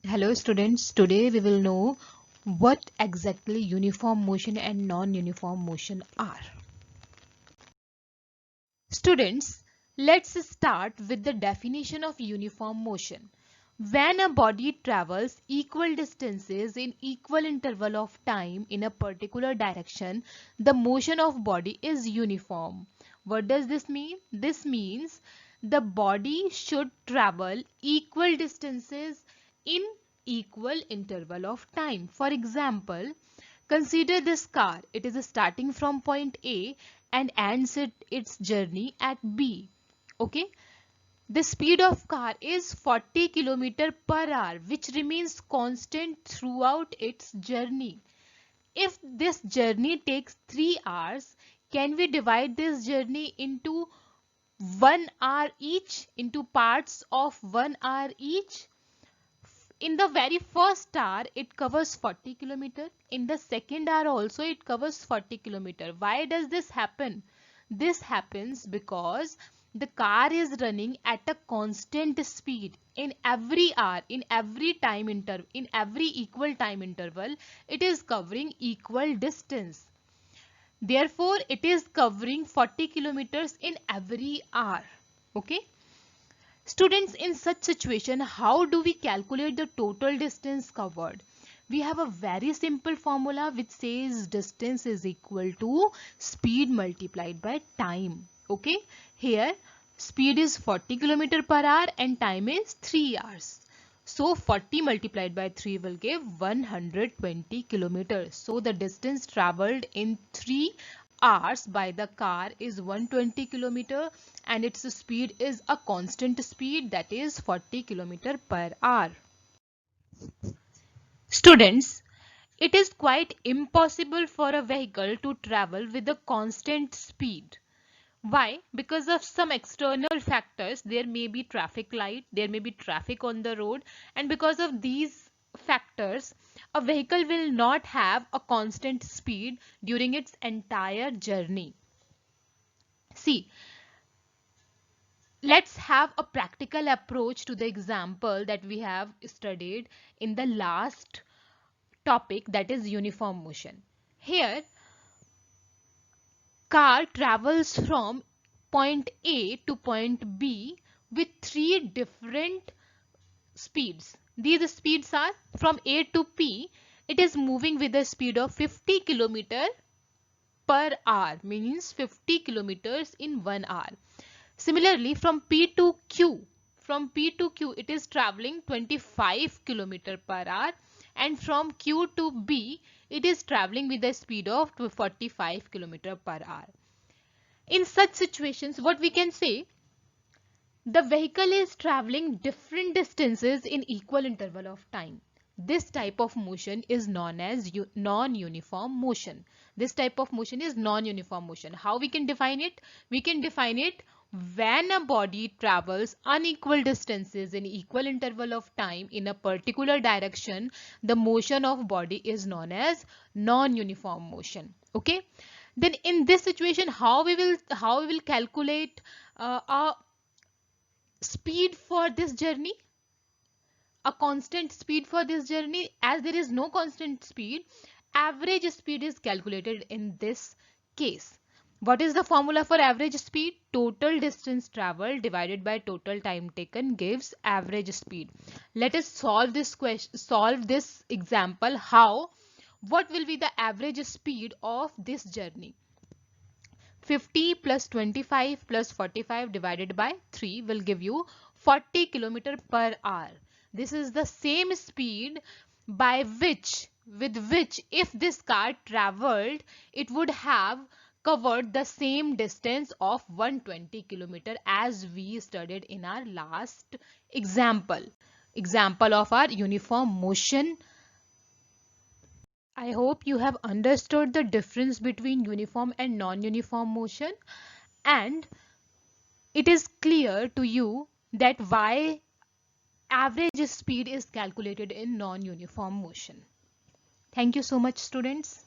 Hello students, today we will know what exactly uniform motion and non-uniform motion are. Students, let's start with the definition of uniform motion. When a body travels equal distances in equal interval of time in a particular direction, the motion of body is uniform. What does this mean? This means the body should travel equal distances in equal interval of time. For example, consider this car. It is starting from point A and ends its journey at B. Okay. The speed of car is 40 km per hour, which remains constant throughout its journey. If this journey takes 3 hours, can we divide this journey into 1 hour each, into parts of 1 hour each? In the very first hour, it covers 40 km. In the second hour also, it covers 40 km. Why does this happen? This happens because the car is running at a constant speed in every hour, in every time interval, in every equal time interval. It is covering equal distance. Therefore, it is covering 40 kilometers in every hour. Okay. Students, in such situation, how do we calculate the total distance covered? We have a very simple formula which says distance is equal to speed multiplied by time. Okay, here speed is 40 km per hour and time is 3 hours. So 40 multiplied by 3 will give 120 kilometers. So the distance traveled in 3 hours by the car is 120 kilometer and its speed is a constant speed, that is 40 kilometer per hour. Students, it is quite impossible for a vehicle to travel with a constant speed. Why? Because of some external factors. There may be traffic light, there may be traffic on the road, and because of these factors, a vehicle will not have a constant speed during its entire journey. See, let's have a practical approach to the example that we have studied in the last topic, that is uniform motion. Here, car travels from point A to point B with 3 different speeds. These speeds are from A to P. It is moving with a speed of 50 km per hour, means 50 kilometers in 1 hour. Similarly, from P to Q, it is traveling 25 km per hour, and from Q to B, it is traveling with a speed of 45 km per hour. In such situations, what we can say, the vehicle is traveling different distances in equal interval of time. This type of motion is known as non-uniform motion. This type of motion is non-uniform motion. How we can define it? We can define it when a body travels unequal distances in equal interval of time in a particular direction, the motion of body is known as non-uniform motion. Okay. Then in this situation, how we will calculate a speed for this journey, a constant speed for this journey? As there is no constant speed, average speed is calculated in this case. What is the formula for average speed? Total distance traveled divided by total time taken gives average speed. Let us solve this question, solve this example. How? What will be the average speed of this journey? 50 plus 25 plus 45 divided by 3 will give you 40 km per hour. This is the same speed with which if this car traveled, it would have covered the same distance of 120 km as we studied in our last example of our uniform motion. I hope you have understood the difference between uniform and non-uniform motion, and it is clear to you that why average speed is calculated in non-uniform motion. Thank you so much, students.